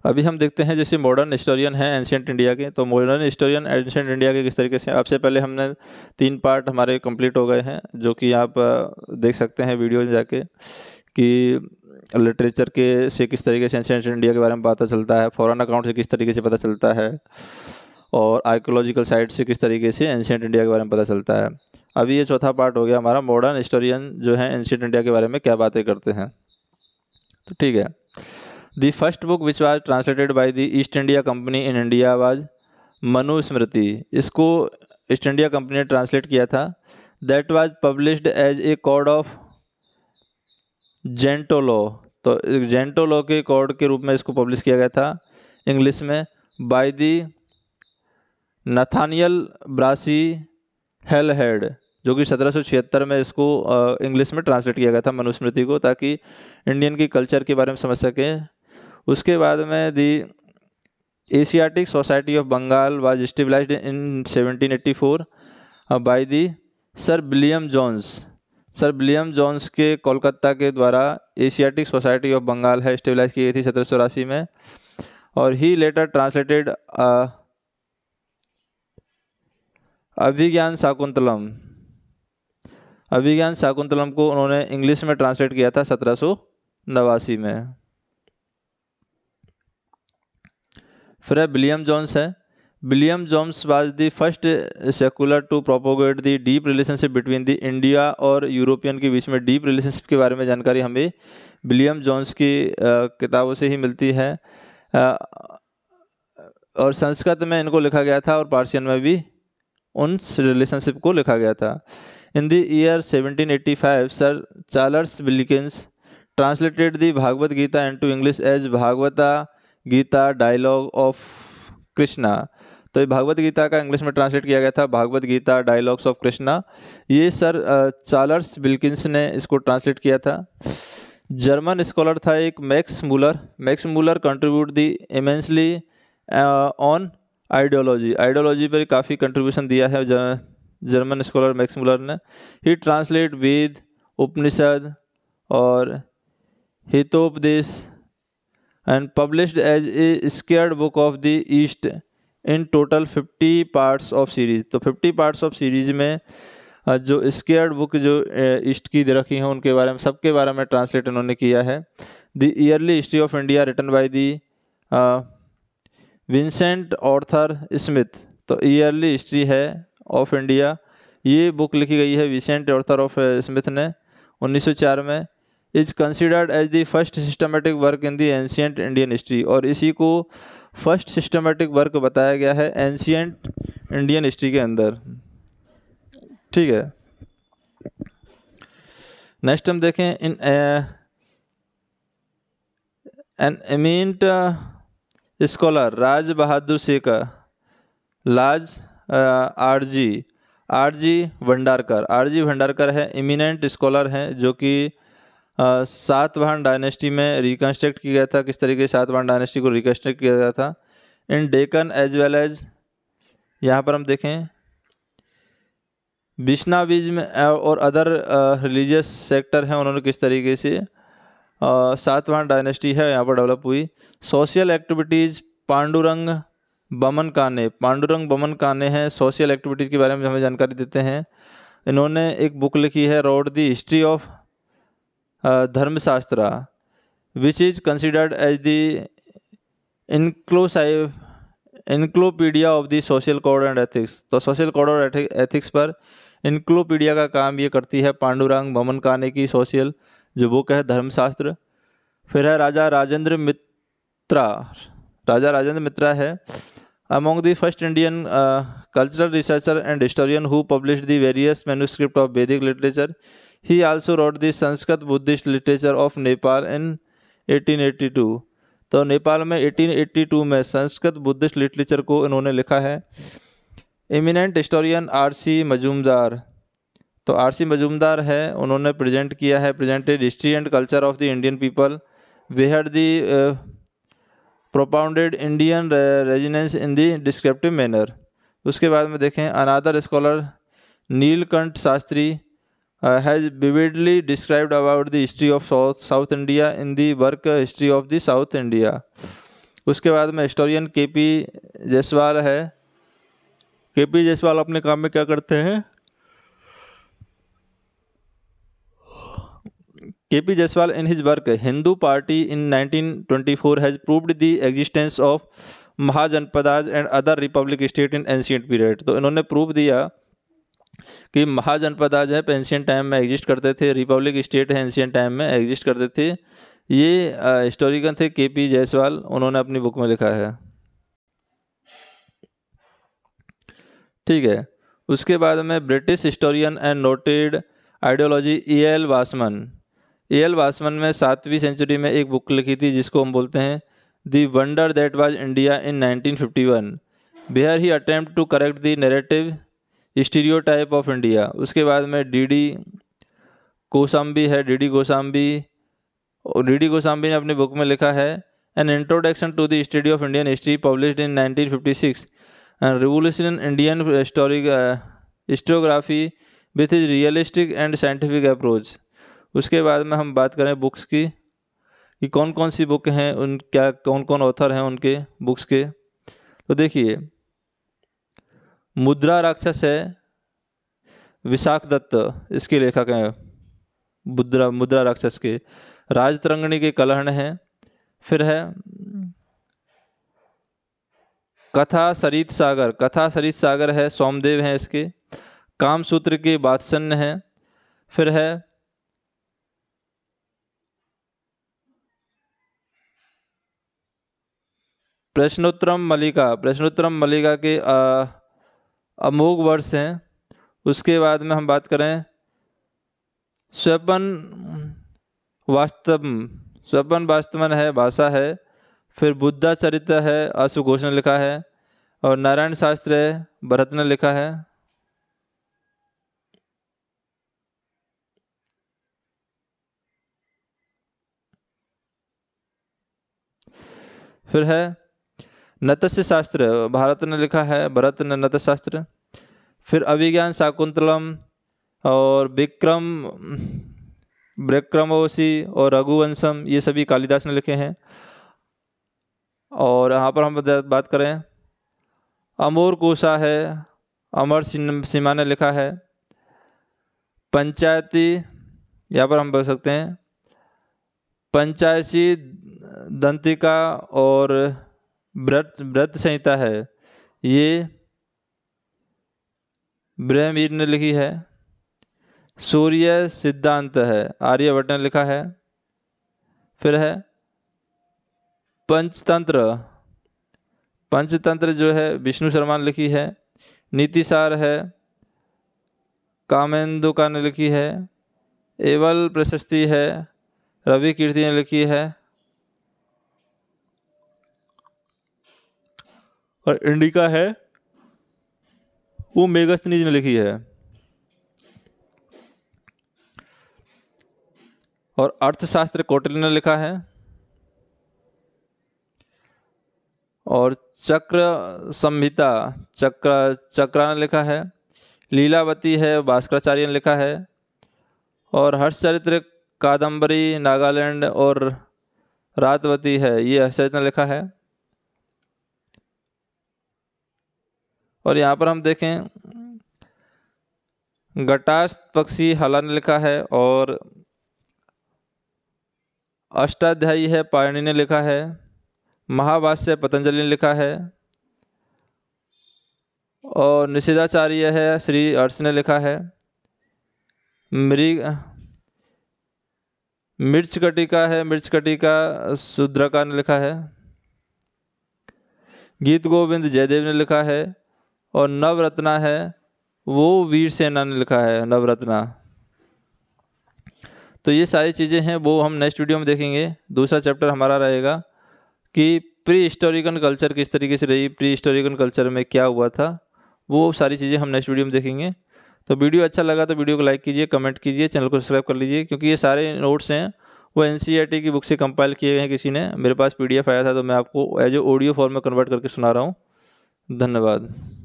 अभी हम देखते हैं जैसे मॉडर्न हिस्टोरियन हैं एंशियंट इंडिया के, तो मॉडर्न हिस्टोरियन एंशियंट इंडिया के किस तरीके से, आपसे पहले हमने 3 पार्ट हमारे कंप्लीट हो गए हैं, जो कि आप देख सकते हैं वीडियो में जाके कि लिटरेचर के से किस तरीके से एंशियंट इंडिया के बारे में पता चलता है, फॉरेन अकाउंट से किस तरीके से पता चलता है, और आर्कियोलॉजिकल साइट से किस तरीके से एंशियंट इंडिया के बारे में पता चलता है। अभी ये चौथा पार्ट हो गया हमारा, मॉडर्न हिस्टोरियन जो है एंशियंट इंडिया के बारे में क्या बातें करते हैं। तो ठीक है, the first book which was translated by the East India Company in India was Manusmriti. इसको ईस्ट इंडिया कंपनी ने ट्रांसलेट किया था। That was published as a code of gentoo law, तो जेंटोलो के कोड के रूप में इसको पब्लिश किया गया था इंग्लिश में, बाय दी नथानियल ब्रासी हेलहेड, जो कि 1776 में इसको इंग्लिश में ट्रांसलेट किया गया था मनुस्मृति को, ताकि इंडियन की कल्चर के बारे में समझ सकें। उसके बाद में the Asiatic Society of Bengal was established in 1784 by the sir William Jones. Sir William Jones के कोलकाता के द्वारा एशियाटिक सोसाइटी ऑफ बंगाल है एस्टेब्लिश की गई थी 1784 में। और ही लेटर ट्रांसलेटेड अभिज्ञान शाकुंतलम, अभिज्ञान शाकुंतलम को उन्होंने इंग्लिश में ट्रांसलेट किया था 1789 में। फिर है विलियम जोन्स है। William Jones was the first secular to propagate the deep relationship between the India और यूरोपियन के बीच में डीप रिलेशनशिप के बारे में जानकारी हमें विलियम जोन्स की किताबों से ही मिलती है। और संस्कृत में इनको लिखा गया था और पार्शियन में भी उन रिलेशनशिप को लिखा गया था। In the year 1785 sir Charles Wilkins translated the Bhagavad Gita into English as Bhagavata Gita dialogue of Krishna. तो ये भागवत गीता का इंग्लिश में ट्रांसलेट किया गया था भागवत गीता डायलॉग्स ऑफ कृष्णा। ये सर चार्ल्स विल्किंस ने इसको ट्रांसलेट किया था। जर्मन स्कॉलर था एक Max Muller. Max Muller contribute the immensely on ideology, ideology पर काफ़ी कंट्रीब्यूशन दिया है जर्मन स्कॉलर मैक्स मूलर ने। ही ट्रांसलेट वेद, उपनिषद और Hitopadesha and published as a scared book of the East in total 50 parts of series। तो 50 parts of series में जो scared book जो ईस्ट की दे रखी हैं उनके बारे में सबके बारे में ट्रांसलेट उन्होंने किया है। The early history of India written by the Vincent Arthur Smith. तो ईयरली हिस्ट्री है ऑफ इंडिया, ये बुक लिखी गई है विंसेंट ऑर्थर ऑफ स्मिथ ने 1904 में। Is considered as the first systematic work in the ancient Indian history, और इसी को फर्स्ट सिस्टमेटिक वर्क बताया गया है एंशियंट इंडियन हिस्ट्री के अंदर। ठीक है, नेक्स्ट हम देखें in an eminent scholar Raj Bahadur Shekhar, लाज R G Bhandarkar. RG. Bhandarkar है एमिनेंट स्कॉलर हैं जो कि सातवाहन डायनेस्टी में रिकन्स्ट्रक्ट किया गया था, किस तरीके से सातवाहन डायनेस्टी को रिकन्स्ट्रक्ट किया गया था इन डेकन एज वेल एज, यहाँ पर हम देखें विष्णाविज्म और अदर रिलीजियस सेक्टर हैं, उन्होंने किस तरीके से सातवाहन डायनेस्टी है यहाँ पर डेवलप हुई। सोशल एक्टिविटीज़ पांडुरंग बमन काने, पांडुरंग बमन काने हैं सोशल एक्टिविटीज़ के बारे में हमें जानकारी देते हैं। इन्होंने एक बुक लिखी है wrote the history of Dharmashastra which is considered as the encyclopedia of the social code and ethics. तो सोशल कोड और एथिक्स पर इनक्लोपीडिया का काम ये करती है पांडुरंग बमन काने की सोशल जो बुक है धर्मशास्त्र। फिर है राजा राजेंद्र मित्रा, राजा राजेंद्र मित्रा है among the first Indian cultural researcher and historian who published the various manuscript of वैदिक literature. He also wrote the Sanskrit Buddhist literature of Nepal in 1882। तो नेपाल में 1882 में संस्कृत बुद्धिस्ट लिटरेचर को इन्होंने लिखा है। Eminent historian RC. मजूमदार, तो आर.सी. मजूमदार है, उन्होंने प्रेजेंट किया है presented history and culture of the Indian people where the propounded Indian residence in the descriptive manner. उसके बाद में देखें another scholar Nilakanta Shastri has vividly described about the history of South India in the work History of the South India। उसके बाद में historian KP Jaiswal है। KP Jaiswal अपने काम में क्या करते हैं? KP Jaiswal in his work Hindu Party in 1924 has proved the existence of Mahajanapadas and other republic state in ancient period. तो इन्होंने प्रूव दिया कि महाजनपदाज है एंशियंट टाइम में एग्जिस्ट करते थे, रिपब्लिक स्टेट है एंशियंट टाइम में एग्जिस्ट करते थे। ये हिस्टोरिकन थे केपी जायसवाल, उन्होंने अपनी बुक में लिखा है। ठीक है, उसके बाद में British historian and noted ideology E.L. वासमन। E.L. वासमन में 7वीं सेंचुरी में एक बुक लिखी थी जिसको हम बोलते हैं the wonder that was India in 1951। Where he attempt to correct the narrative stereotype of India. उसके बाद में डी.डी. कोसाम्बी है, डी.डी. कोसाम्बी ने अपनी बुक में लिखा है an introduction to the study of Indian history published in 1956 and revolution Indian historiography with is realistic and scientific approach. उसके बाद में हम बात करें बुक्स की कि कौन कौन सी बुक हैं, उन क्या कौन कौन ऑथर हैं उनके बुक्स के। तो देखिए, मुद्रा राक्षस है, विशाख दत्त इसके लेखक हैं, मुद्रा राक्षस के। राजतरंगिणी के कलहण हैं। फिर है कथा सरित सागर है, सोमदेव हैं इसके। कामसूत्र के बात्सन्य हैं। फिर है प्रश्नोत्तरम मल्लिका के अमोघ वर्ष हैं। उसके बाद में हम बात करें स्वपन वास्तवन है, भाषा है। फिर बुद्धा चरित्र है, अश्वघोष ने लिखा है। और नारायण शास्त्र है, भरत ने लिखा है। फिर है नतस्य शास्त्र, भारत ने लिखा है, भरत ने नतस्य शास्त्र। फिर अभिज्ञान शाकुंतलम और विक्रमोसी और रघुवंशम, ये सभी कालिदास ने लिखे हैं। और यहाँ पर हम बात करें अमोर कोशा है, अमर सिन्हा ने लिखा है। पंचायती, यहाँ पर हम बोल सकते हैं पंचायती दंतिका और व्रत संहिता है, ये ब्रह्मवीर ने लिखी है। सूर्य सिद्धांत है, आर्यभट्ट ने लिखा है। फिर है पंचतंत्र जो है विष्णु शर्मा ने लिखी है। नीतिसार है, कामेंदुका ने लिखी है। एवल प्रशस्ति है, रवि कीर्ति ने लिखी है। और इंडिका है, वो मेगस्थनीज ने लिखी है। और अर्थशास्त्र कौटिल्य ने लिखा है। और चक्र संहिता चक्रा ने लिखा है। लीलावती है, भास्कराचार्य ने लिखा है। और हर्षचरित्र कादम्बरी नागालैंड और रातवती है, ये हर्षचरित्र ने लिखा है। और यहाँ पर हम देखें घटास्त पक्षी हला ने लिखा है। और अष्टाध्यायी है, पाणिनि ने लिखा है। महाभाष्य पतंजलि ने लिखा है। और निषेधाचार्य है, श्री अर्श ने लिखा है। मिर्च कटिका शूद्रका ने लिखा है। गीत गोविंद जयदेव ने लिखा है। और नवरत्ना है, वो वीर सेना ने लिखा है, नवरत्ना। तो ये सारी चीज़ें हैं, वो हम नेक्स्ट वीडियो में देखेंगे। दूसरा चैप्टर हमारा रहेगा कि प्री हिस्टोरिकल कल्चर किस तरीके से रही, प्री हिस्टोरिकल कल्चर में क्या हुआ था, वो सारी चीज़ें हम नेक्स्ट वीडियो में देखेंगे। तो वीडियो अच्छा लगा तो वीडियो को लाइक कीजिए, कमेंट कीजिए, चैनल को सब्सक्राइब कर लीजिए, क्योंकि ये सारे नोट्स हैं वो NCERT की बुक से कंपाइल किए गए हैं। किसी ने, मेरे पास PDF आया था तो मैं आपको एज ए ऑडियो फॉर्म में कन्वर्ट करके सुना रहा हूँ। धन्यवाद।